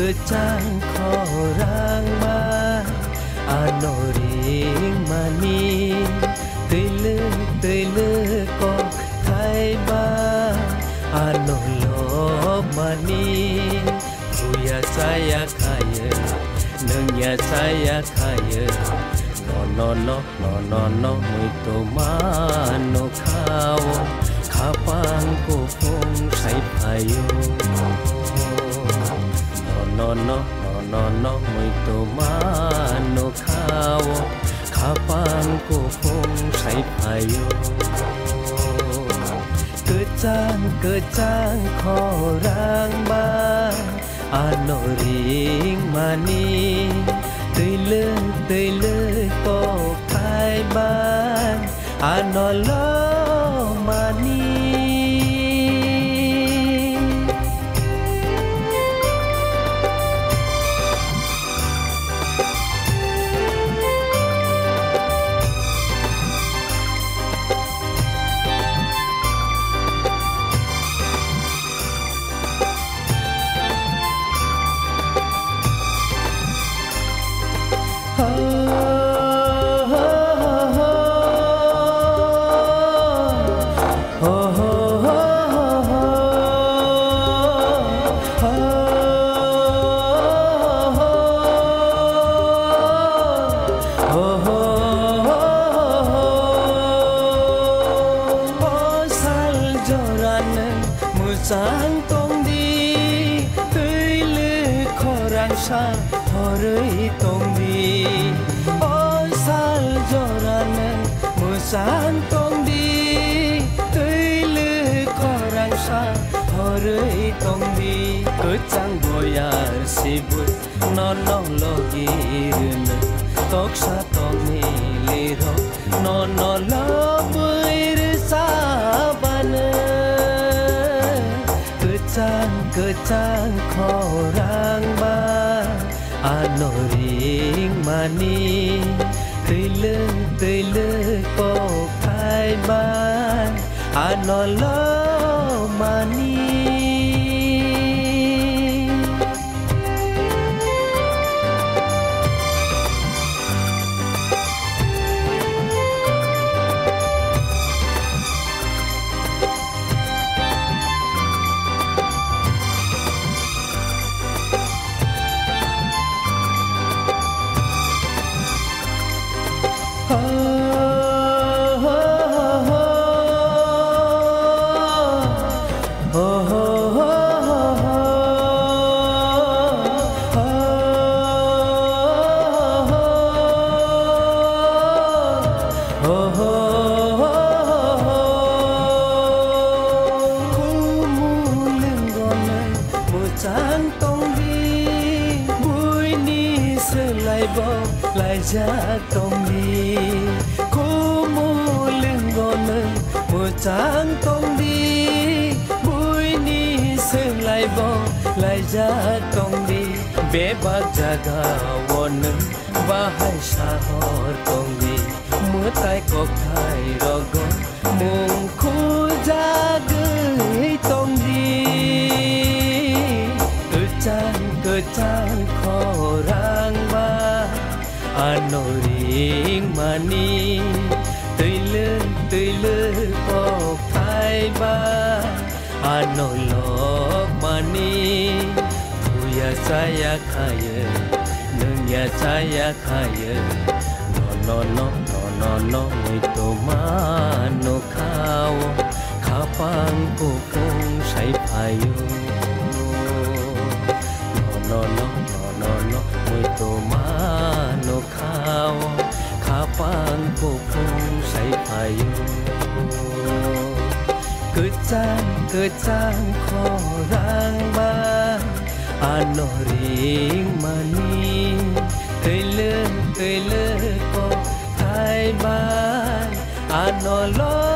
cứ trang khó rang ba ano ring mani tươi lư có thay ba ano lo mani kuya saya kaya nengya saya kaya no muito mano kau kapang ko pong say payo no muito mano kau kapang ko pong say payo cứ trang khó rang ba ano ring mani tươi lư có khai ban ano lo mani sáng tông đi tươi lư khó rang sa hori tông đi ôi sal joran mưa sáng tông đi tươi lư khó rang sa hori tông đi cứ chẳng boyar sibut non logi rune tok sa tông ni liro non lo bui sa bana cứ trang khó rang ba ano ring mani tươi lư có khai ban ano lo mani sáng tông đi vui ni sơ lại bo lại ra tông đi cô mô lưng gòn mùa sáng tông đi vui ni sơ lại bo lại ra tông đi bé bác jaga won và hai sa hor tông đi mưa tai cọc thai rogon mùng khu jaga tông đi cứ trang khó rang ba ano ring mani tươi lư có khai ba ano lo mani kuya saya kaya nengya saya kaya no muito mano kau kapang ko pong say payo muito mano kau kapang ko pong say payo cứ trang khó rang ba ano ring mani tươi lư có khai ban ano lo